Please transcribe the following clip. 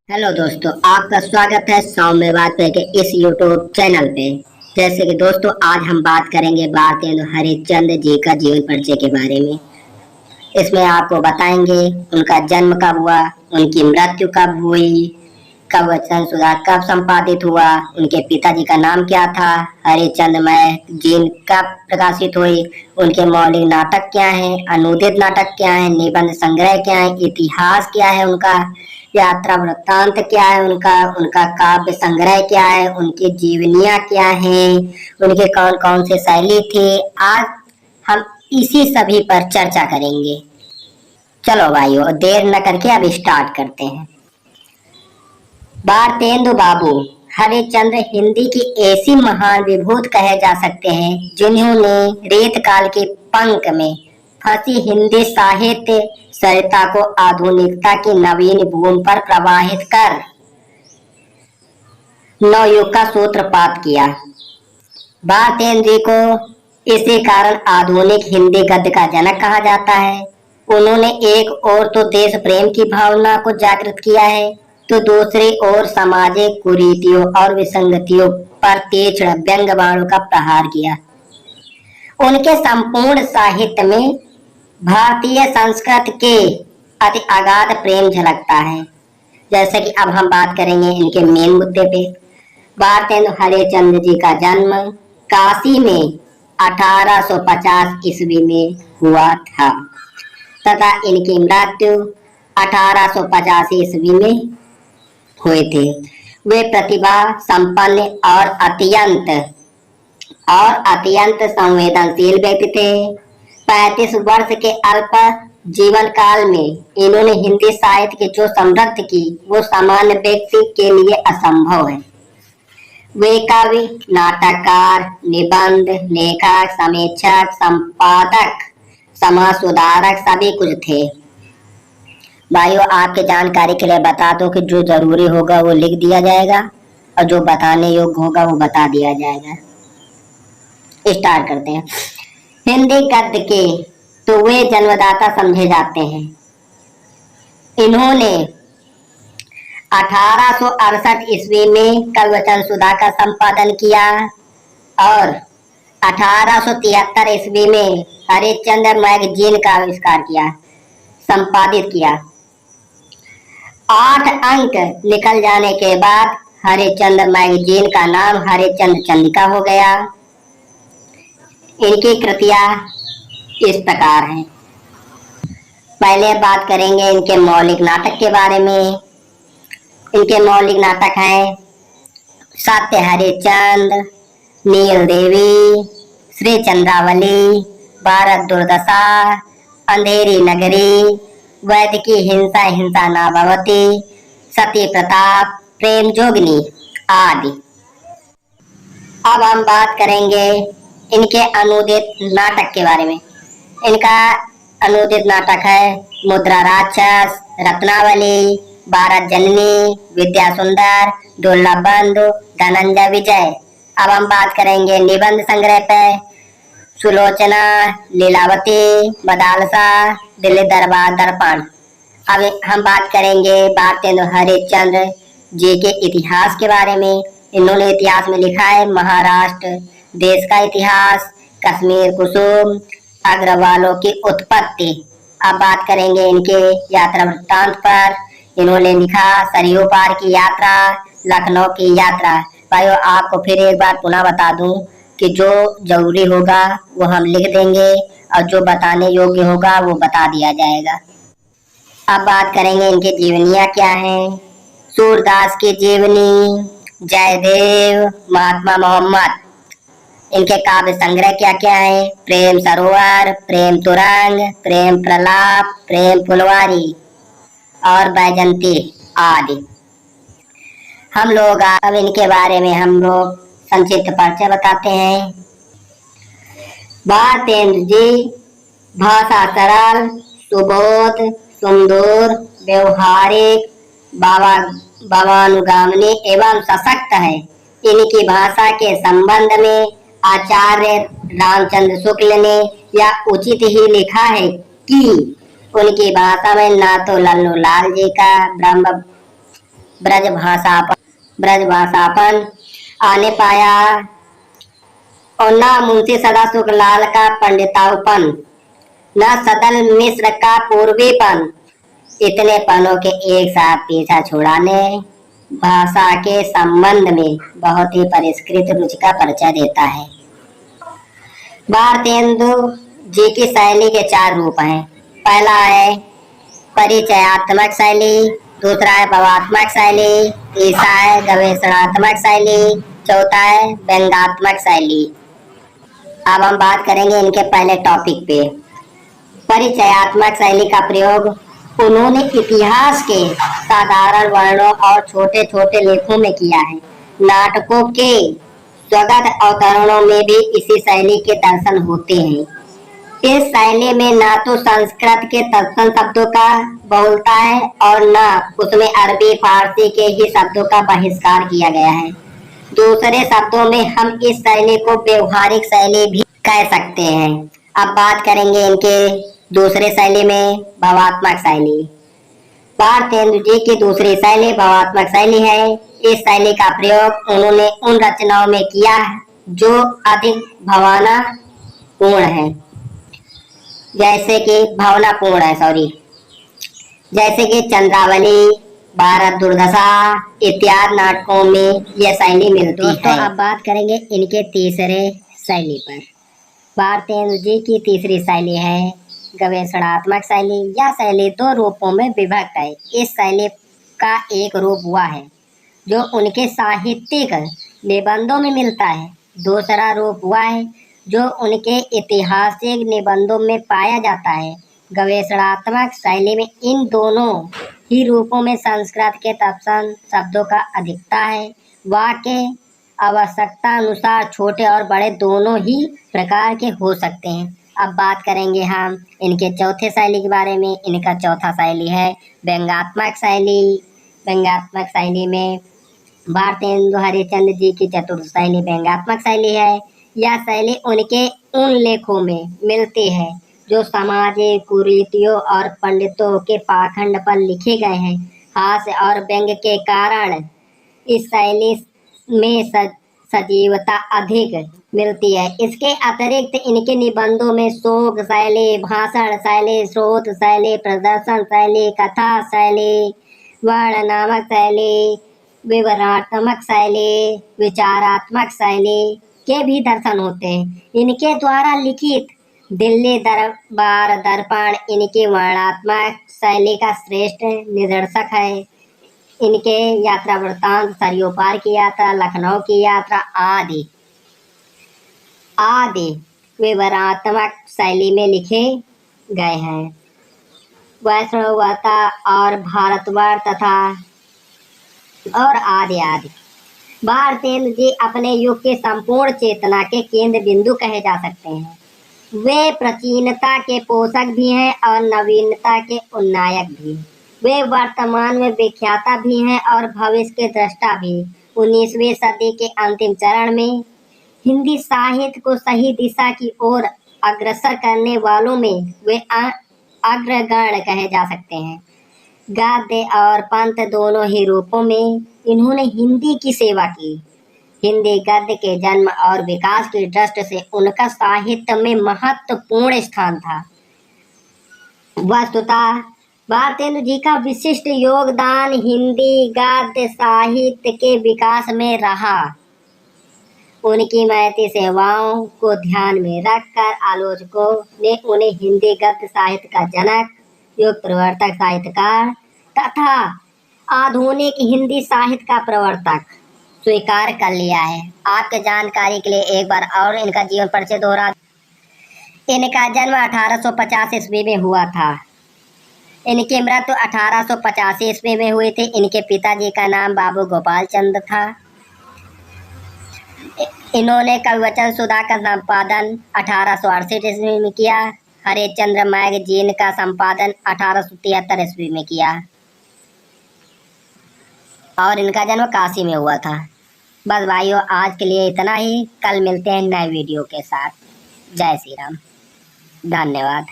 Hello दोस्तों, आपका स्वागत है सौम्यवाद पे के इस यूट्यूब चैनल पे। जैसे कि दोस्तों, आज हम बात करेंगे भारतेंदु हरिश्चंद्र जी का जीवन परिचय के बारे में। इसमें आपको बताएंगे उनका जन्म कब हुआ, उनकी मृत्यु कब हुई, कब वचन सुधार कब संपादित हुआ, उनके पिताजी का नाम क्या था, हरिश्चंद्रमय जीन कब प्रकाशित हुई, उनके मौलिक नाटक क्या हैं, अनुदित नाटक क्या है, निबंध संग्रह क्या है, इतिहास क्या है उनका, यात्रा वृत्तांत क्या है उनका, उनका काव्य संग्रह क्या है, उनकी जीवनियां क्या है, उनके कौन कौन से शैली थे। आज हम इसी सभी पर चर्चा करेंगे। चलो भाइयों, देर न करके अब स्टार्ट करते हैं। भारतेंदु बाबू हरिश्चंद्र हिंदी की ऐसी महान विभूत कहे जा सकते हैं जिन्होंने रेत काल के पंख में फंसी हिंदी साहित्य सरिता को आधुनिकता की नवीन भूमि पर प्रवाहित कर नवयुग का सूत्रपात किया। भारतेंदु जी को इसी कारण आधुनिक हिंदी गद्य का जनक कहा जाता है। उन्होंने एक ओर तो देश प्रेम की भावना को जागृत किया है, तो दूसरी ओर सामाजिक कुरीतियों और विसंगतियों पर तीक्ष्ण व्यंग्य बाणों का प्रहार किया। उनके संपूर्ण साहित्य में भारतीय संस्कृति के अति अगाध प्रेम झलकता है। जैसे कि अब हम बात करेंगे इनके मेन मुद्दे पे। भारतेंदु हरिश्चंद्र जी का जन्म काशी में 1850 ईस्वी में हुआ था तथा इनकी मृत्यु 1885 ईस्वी में हुए थे। वे प्रतिभा संपन्न और अत्यंत संवेदनशील व्यक्ति थे। 35 वर्ष के अल्प जीवन काल में इन्होंने हिंदी साहित्य की जो समृद्धि की वो सामान्य व्यक्ति के लिए असंभव है। वे कवि, नाटककार, निबंध लेखक, समीक्षक, संपादक, समाज सुधारक सभी कुछ थे। भाइयों, आपके जानकारी के लिए बता दो कि जो जरूरी होगा वो लिख दिया जाएगा और जो बताने योग्य होगा वो बता दिया जाएगा। स्टार्ट करते हैं। हिंदी गद्य के तो वे जन्मदाता समझे जाते हैं। इन्होंने 1868 ईस्वी में कविवचन सुधा का संपादन किया और 1873 ईस्वी में हरिश्चंद्र मैगजीन का आविष्कार किया, संपादित किया। 8 अंक निकल जाने के बाद हरिश्चंद्र मैगजीन का नाम हरिश्चंद्र चंद्रिका हो गया। इनकी कृतियां इस प्रकार हैं। पहले बात करेंगे इनके मौलिक नाटक के बारे में। इनके मौलिक नाटक हैं सत्य हरिश्चंद्र, नील देवी, श्री चंद्रावली, भारत दुर्दशा, अंधेरी नगरी, वैद्य की हिंसा हिंसा ना भवती, सती प्रताप, प्रेम जोगनी आदि। अब हम बात करेंगे इनके अनुदित नाटक के बारे में। इनका अनुदित नाटक है मुद्रा राक्षस, रत्नावली, भारत जननी, विद्या सुंदर, दुर्लभ बंधु, धनंजय विजय। अब हम बात करेंगे निबंध संग्रह पे। सुलोचना, लीलावती, मदालसा, दिल्ली दरबार दर्पण। अब हम बात करेंगे भारतेंदु हरिश्चंद्र जी के इतिहास के बारे में। इन्होंने इतिहास में लिखा है महाराष्ट्र देश का इतिहास, कश्मीर कुसुम, अग्रवालों की उत्पत्ति। अब बात करेंगे इनके यात्रा वृत्तांत पर। इन्होंने लिखा सरयू पार की यात्रा, लखनऊ की यात्रा। भाइयों, आपको फिर एक बार पुनः बता दूं कि जो जरूरी होगा वो हम लिख देंगे और जो बताने योग्य होगा वो बता दिया जाएगा। अब बात करेंगे इनकी जीवनियां क्या हैं। सूरदास की जीवनी, जयदेव, महात्मा मोहम्मद। इनके काव्य संग्रह क्या क्या है। प्रेम सरोवर, प्रेम तुरंग, प्रेम प्रलाप, प्रेम फुलवारी और बैजंती आदि। हम लोग अब इनके बारे में हम लोग संक्षिप्त परिचय बताते हैं। भारतेंदु जी भाषा सरल, सुबोध, सुमधुर, व्यवहारिक, भावानुगामी एवं सशक्त है। इनकी भाषा के संबंध में आचार्य रामचंद्र शुक्ल ने यह उचित ही लिखा है कि उनकी भाषा में ना तो लल्लू लाल जी का ब्रह्म ब्रजभाषापन आने पाया, और न मुंशी सदाशिव लाल का पंडिताउपन, न सदल मिश्र का पूर्वीपन, इतने पनों के एक साथ पीछा छुड़ाने भाषा के संबंध में बहुत ही परिष्कृत रुचि का परिचय देता है। भारतेंदु जी की शैली के 4 रूप हैं। पहला है परिचयात्मक शैली, दूसरा है भावात्मक शैली, तीसरा है गवेषणात्मक शैली, चौथा है व्यंग्यात्मक शैली। अब हम बात करेंगे इनके पहले टॉपिक पे। परिचयात्मक शैली का प्रयोग उन्होंने इतिहास के साधारण वर्णों और छोटे छोटे लेखों में किया है। नाटकों के स्वगत अवतरणों में भी इसी शैली के दर्शन होते हैं। इस शैली में न तो संस्कृत के तत्सम शब्दों का बहुलता है और न उसमें अरबी फारसी के ही शब्दों का बहिष्कार किया गया है। दूसरे शब्दों में हम इस शैली को व्यवहारिक शैली भी कह सकते हैं। अब बात करेंगे इनके दूसरे शैली में, भावात्मक शैली। भारतेंदु जी की दूसरी शैली भावात्मक शैली है। इस शैली का प्रयोग उन्होंने उन रचनाओं में किया है जो अधिक भावनापूर्ण है, जैसे कि चंद्रावली, भारत दुर्दशा इत्यादि नाटकों में यह शैली मिलती है। अब बात करेंगे इनके तीसरे शैली पर। भारतेंदु जी की तीसरी शैली है गवेषणात्मक शैली। यह शैली 2 रूपों में विभक्त है। इस शैली का एक रूप हुआ है जो उनके साहित्यिक निबंधों में मिलता है। दूसरा रूप हुआ है जो उनके ऐतिहासिक निबंधों में पाया जाता है। गवेषणात्मक शैली में इन दोनों ही रूपों में संस्कृत के तत्सम शब्दों का अधिकता है। वाक्य आवश्यकता अनुसार छोटे और बड़े दोनों ही प्रकार के हो सकते हैं। अब बात करेंगे हम इनके चौथे शैली के बारे में। इनका चौथा शैली है व्यंग्यात्मक शैली। व्यंग्यात्मक शैली में भारतेंदु हरिश्चंद्र जी की चतुर्थ शैली व्यंग्यात्मक शैली है। यह शैली उनके उन लेखों में मिलती है जो सामाजिक कुरीतियों और पंडितों के पाखंड पर लिखे गए हैं। हास्य और व्यंग्य के कारण इस शैली में सजीवता अधिक मिलती है। इसके अतिरिक्त इनके निबंधों में शोक शैली, भाषण शैली, स्रोत शैली, प्रदर्शन शैली, कथा शैली, वर्णनात्मक शैली, विवरणात्मक शैली, विचारात्मक शैली के भी दर्शन होते हैं। इनके द्वारा लिखित दिल्ली दरबार दर्पण इनकी वर्णनात्मक शैली का श्रेष्ठ निदर्शक है। इनके यात्रा वृत्तांत, सरयू पार की यात्रा, लखनऊ की यात्रा आदि विवरणात्मक शैली में लिखे गए हैं। वैष्णवता और भारतवर्ष तथा और आदि आदि। भारतेंदु जी अपने युग के संपूर्ण चेतना के केंद्र बिंदु कहे जा सकते हैं। वे प्राचीनता के पोषक भी हैं और नवीनता के उन्नायक भी। वे वर्तमान में विख्याता भी हैं और भविष्य के दृष्टा भी। 19वीं सदी के अंतिम चरण में हिंदी साहित्य को सही दिशा की ओर अग्रसर करने वालों में वे अग्रगण्य कहे जा सकते हैं। गद्य और पंत दोनों ही रूपों में इन्होंने हिंदी की सेवा की। हिंदी गद्य के जन्म और विकास की दृष्टि से उनका साहित्य में महत्वपूर्ण स्थान था। वस्तुतः भारतेंदु जी का विशिष्ट योगदान हिंदी गद्य साहित्य के विकास में रहा। उनकी महती सेवाओं को ध्यान में रखकर आलोचकों ने उन्हें हिंदी गद्य साहित्य का जनक, युग प्रवर्तक साहित्यकार तथा आधुनिक हिंदी साहित्य का प्रवर्तक स्वीकार कर लिया है। आपके जानकारी के लिए एक बार और इनका जीवन परिचय दोहरा। इनका जन्म 1850 ईस्वी में हुआ था। इनकी मृत्यु 1885 ईस्वी में हुई थी। इनके पिताजी का नाम बाबू गोपाल चंद था। इन्होंने कविवचन सुधा का संपादन 1868 ईस्वी में किया। हरिश्चंद्र मैगजीन का संपादन 1873 ईस्वी में किया और इनका जन्म काशी में हुआ था। बस भाइयों, आज के लिए इतना ही। कल मिलते हैं नए वीडियो के साथ। जय श्री राम। धन्यवाद।